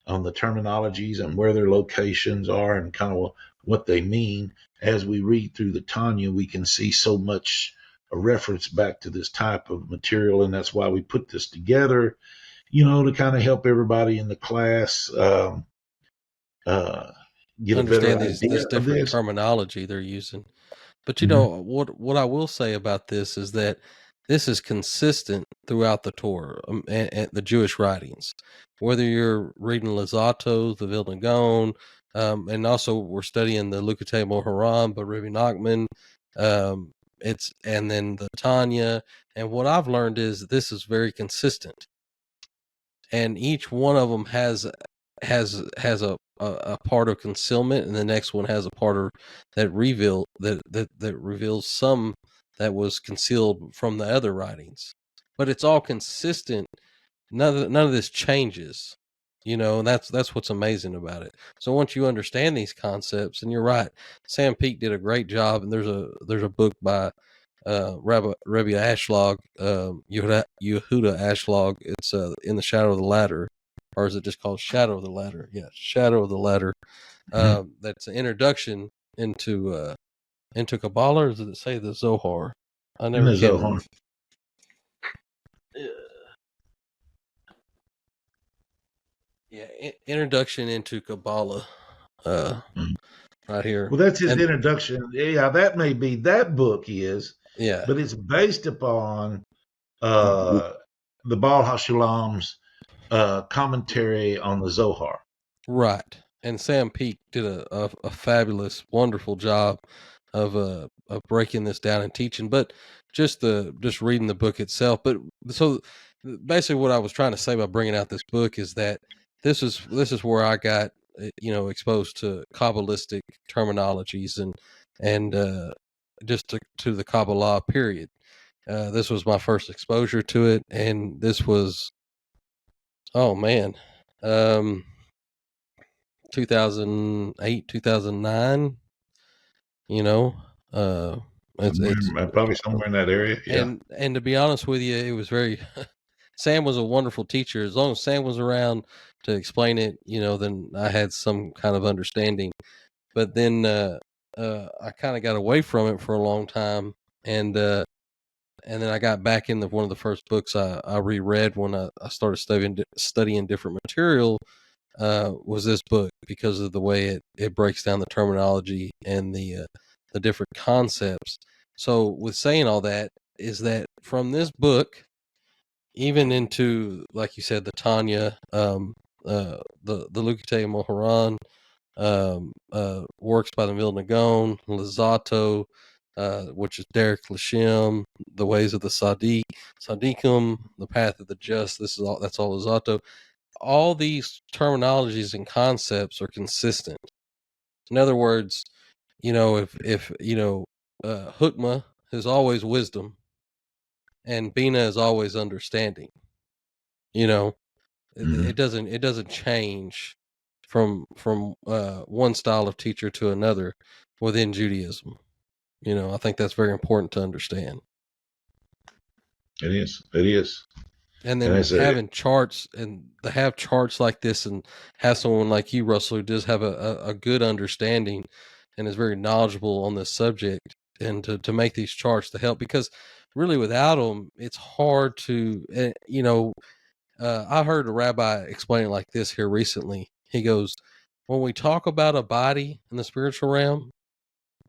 the terminologies and where their locations are, and kind of what they mean. As we read through the Tanya, we can see so much a reference back to this type of material, and that's why we put this together, to kind of help everybody in the class get a better Understand idea this of different this. terminology they're using. But Mm-hmm. what I will say about this is that this is consistent throughout the Torah and the Jewish writings. Whether you're reading Lazato, the Vilna Gaon, and also we're studying the Lukatei Moharam by Rabbi Nachman, and then the Tanya. And what I've learned is this is very consistent, and each one of them has a part of concealment, and the next one has a part of that reveals some that was concealed from the other writings. But it's all consistent. None of this changes, and that's what's amazing about it. So once you understand these concepts, and you're right, Sam Peake did a great job. And there's a book by Rebbe Ashlag, Yehuda Ashlag. It's In the Shadow of the Ladder, or is it just called Shadow of the Ladder? Yeah, Shadow of the Ladder. Mm-hmm. That's an introduction into Kabbalah, or does it say the Zohar? I In never the can Zohar. remember. Yeah, introduction into Kabbalah, Mhm. right here, Well, that's his and introduction. Yeah, that may be that book is, yeah, but it's based upon uh, the Baal HaShulam's commentary on the Zohar. right. And Sam Peake did a fabulous, wonderful job of breaking this down and teaching. But just reading the book itself. But so basically, what I was trying to say by bringing out this book is that this is where I got exposed to Kabbalistic terminologies, and just to the Kabbalah period. This was my first exposure to it, and this was, oh man, um, 2008, 2009. You know, uh, it's Probably somewhere in that area. Yeah. and to be honest with you, it was very Sam was a wonderful teacher. As long as Sam was around to explain it, then I had some kind of understanding. But then I kind of got away from it for a long time, and then I got back into one of the first books I reread when I started studying different material. Was this book, because of the way it breaks down the terminology and the different concepts. So with saying all that, is that from this book, even into, like you said, the Tanya, the Lukete Moharan, works by the Vilna Gaon, Lizato, which is Derek Lashem, the ways of the Sadiqim, the path of the just. That's all Lizato. All these terminologies and concepts are consistent. In other words, if Hukmah is always wisdom, and Bina is always understanding. It doesn't change from one style of teacher to another within Judaism. I think that's very important to understand. It is. And then having charts, and to have charts like this, and have someone like you, Russell, who does have a good understanding and is very knowledgeable on this subject, and to make these charts to help, because really without them, it's hard to, I heard a rabbi explain it like this here recently. He goes, when we talk about a body in the spiritual realm,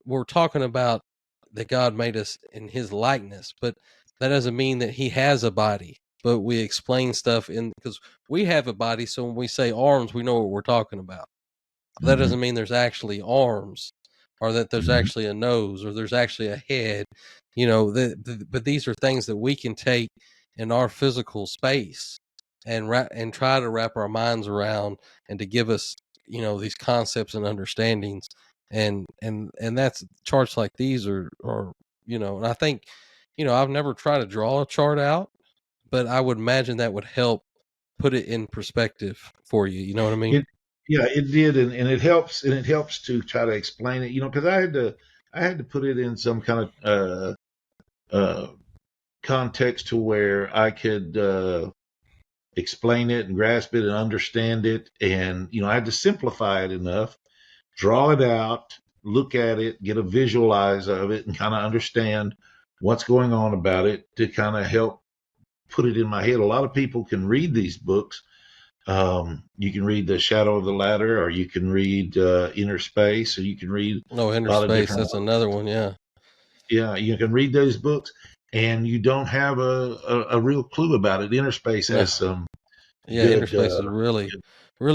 we're talking about that God made us in his likeness, but that doesn't mean that he has a body. But we explain stuff because we have a body. So when we say arms, we know what we're talking about. That doesn't mean there's actually arms, or that there's actually a nose, or there's actually a head, but these are things that we can take in our physical space and try to wrap our minds around, and to give us, these concepts and understandings. And that's, charts like these are, and I think, I've never tried to draw a chart out, but I would imagine that would help put it in perspective for you. You know what I mean? It did, and it helps, to try to explain it. Because I had to put it in some kind of context to where I could explain it and grasp it and understand it, and I had to simplify it enough, draw it out, look at it, get a visualize of it, and kind of understand what's going on about it, to kind of help put it in my head. A lot of people can read these books. You can read The Shadow of the Ladder, or you can read Inner Space, or you can read Inner Space. That's another one. Yeah, you can read those books, and you don't have a real clue about it. Inner Space has some. Yeah, Inner Space is really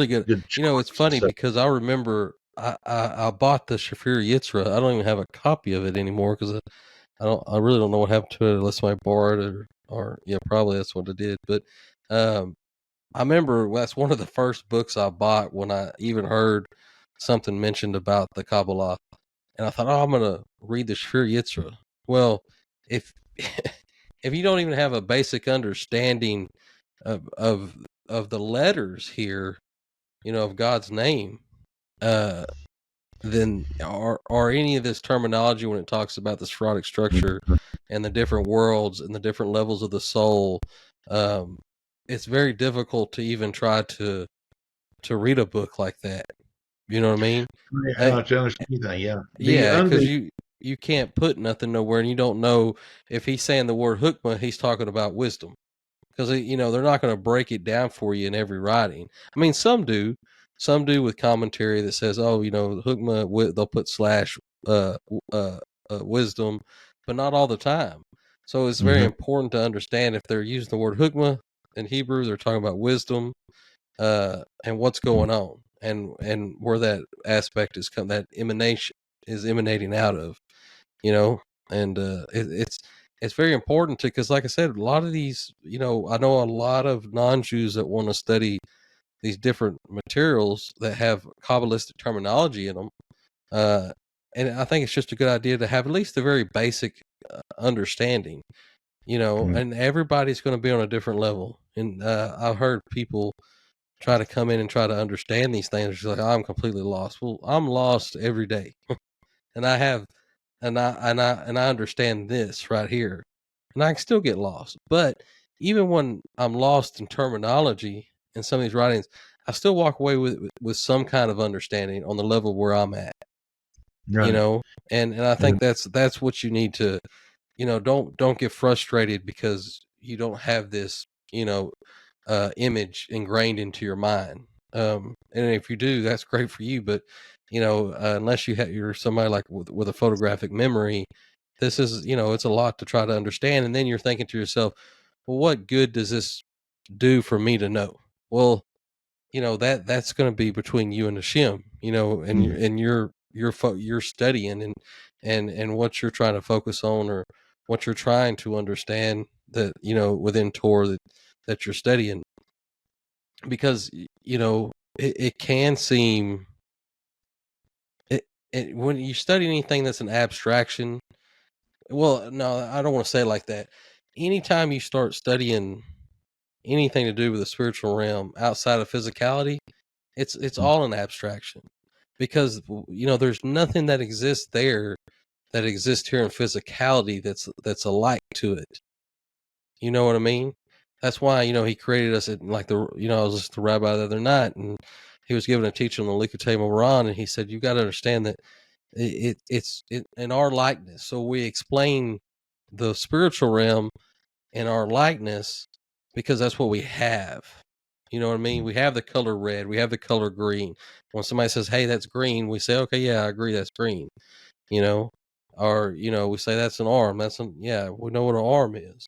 good. It's funny because I remember I bought the Shafir Yitzra. I don't even have a copy of it anymore because I really don't know what happened to it, unless I borrowed it, or yeah, probably that's what I did. But I remember that's one of the first books I bought when I even heard something mentioned about the Kabbalah, and I thought, oh, I'm gonna read the Shafir Yitzra. Well, if if you don't even have a basic understanding of the letters here, of God's name, then are any of this terminology, when it talks about the Sephardic structure and the different worlds and the different levels of the soul, it's very difficult to even try to read a book like that. You know what I mean? to understand that, yeah. Yeah, because you can't put nothing nowhere, and you don't know if he's saying the word hukmah, he's talking about wisdom. Because they're not going to break it down for you in every writing. I mean, some do with commentary that says, oh, hukmah, they'll put slash wisdom, but not all the time. So it's very important to understand, if they're using the word hukmah in Hebrew, they're talking about wisdom, and what's going on, and where that aspect that emanation is emanating out of, and it's very important because, like I said, a lot of these, I know a lot of non-Jews that want to study these different materials that have Kabbalistic terminology in them. And I think it's just a good idea to have at least a very basic understanding, and everybody's going to be on a different level. And I've heard people try to come in and try to understand these things. It's like, I'm completely lost. Well, I'm lost every day. And I have, and I understand this right here, and I can still get lost. But even when I'm lost in terminology in some of these writings, I still walk away with some kind of understanding on the level where I'm at, you Right. know, and I think And, that's what you need to, don't get frustrated because you don't have this, image ingrained into your mind. And if you do, that's great for you. But unless you're somebody like with a photographic memory, this is, it's a lot to try to understand. And then you're thinking to yourself, well, what good does this do for me to know? Well, that's going to be between you and Hashem, and mm, you're studying and what you're trying to focus on, or what you're trying to understand, that within Torah that you're studying. Because it can seem, when you study anything that's an abstraction. Well, no, I don't want to say it like that. Anytime you start studying anything to do with the spiritual realm outside of physicality, it's mm, all an abstraction, because there's nothing that exists there that exists here in physicality that's alike to it. You know what I mean? That's why he created us at, like, I was listening to the rabbi the other night, and he was giving a teaching on the Likutei Moran, and he said you got to understand that it's in our likeness. So we explain the spiritual realm in our likeness because that's what we have. You know what I mean? mm, We have the color red, we have the color green. When somebody says, "Hey, that's green," we say, "Okay, yeah, I agree, that's green." You know, or we say that's an arm. Yeah, we know what an arm is.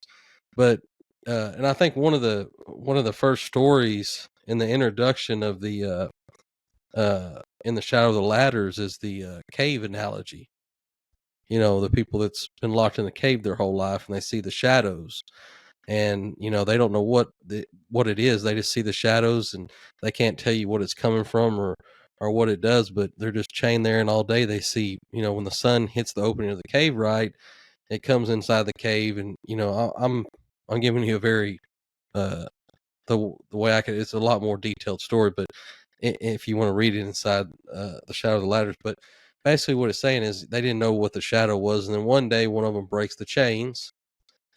But and I think one of the first stories in the introduction of the in the Shadow of the Ladders is the cave analogy. The people that's been locked in the cave their whole life, and they see the shadows, and they don't know what it is. They just see the shadows, and they can't tell you what it's coming from, or what it does, but they're just chained there, and all day they see, when the sun hits the opening of the cave, right, it comes inside the cave. And I'm giving you a very the way I could. It's a lot more detailed story, but if you want to read it inside the Shadow of the Ladders. But basically what it's saying is they didn't know what the shadow was, and then one day one of them breaks the chains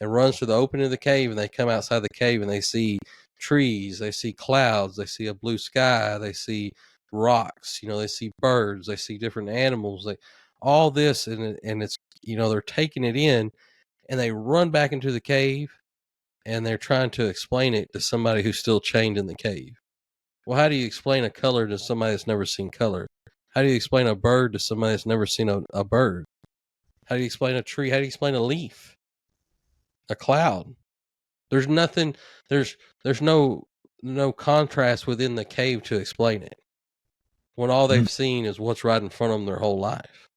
and runs to the opening of the cave, and they come outside the cave, and they see trees, they see clouds, they see a blue sky, they see rocks, they see birds, they see different animals, all this, and it's, they're taking it in, and they run back into the cave, and they're trying to explain it to somebody who's still chained in the cave. Well, how do you explain a color to somebody that's never seen color? How do you explain a bird to somebody that's never seen a bird? How do you explain a tree? How do you explain a leaf, a cloud? There's nothing. There's no contrast within the cave to explain it, when all mm, they've seen is what's right in front of them their whole life.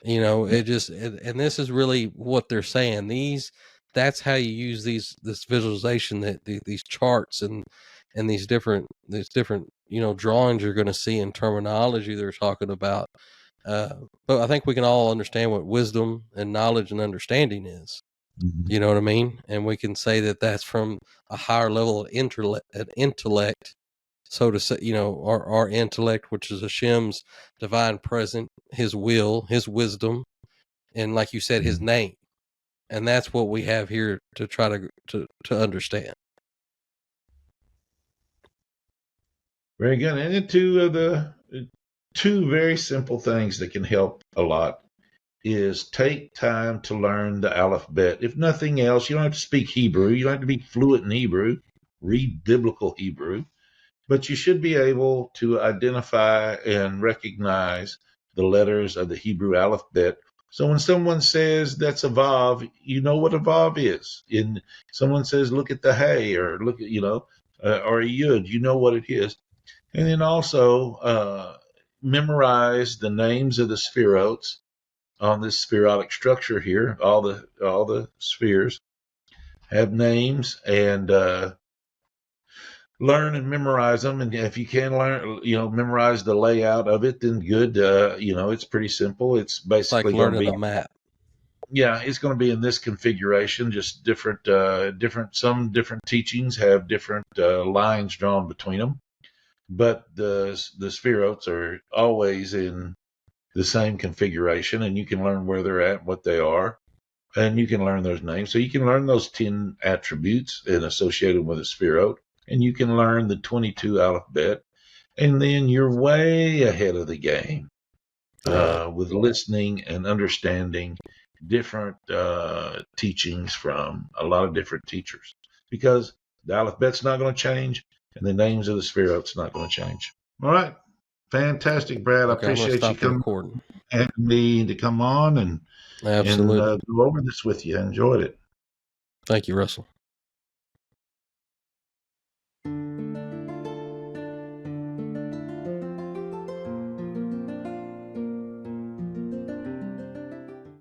It just, and this is really what they're saying. That's how you use this visualization, that these charts, and these different drawings you're going to see in terminology they're talking about. But I think we can all understand what wisdom and knowledge and understanding is. mm, You know what I mean? And we can say that that's from a higher level of intellect. So to say, our intellect, which is Hashem's divine present, His will, His wisdom, and, like you said, His mm. name. And that's what we have here to try to understand. Very good. And then two very simple things that can help a lot is take time to learn the alphabet. If nothing else, you don't have to speak Hebrew. You don't have to be fluent in Hebrew. Read biblical Hebrew. But you should be able to identify and recognize the letters of the Hebrew alphabet. So when someone says that's a vav, you know what a vav is. In someone says, look at the hay, or look at, or a yud, you know what it is. And then also memorize the names of the spherotes on this spherotic structure here. All the spheres have names, and learn and memorize them. And if you can learn, memorize the layout of it, then good. It's pretty simple. It's It's like basically going to learning be, a map. yeah, it's going to be in this configuration, just some different teachings have different lines drawn between them, but the spherotes are always in the same configuration, and you can learn where they're at, what they are. and you can learn those names. So you can learn those 10 attributes and associated with a Sphirot, and you can learn the 22 alphabet, and then you're way ahead of the game Right. with listening and understanding different teachings from a lot of different teachers, because the alphabet's not going to change and the names of the Sphirot's not going to change. All right. Fantastic, Brad. I Okay, I'm going to appreciate you stop the coming recording. and me to come on and Absolutely. go over this with you. I enjoyed it. Thank you, Russell.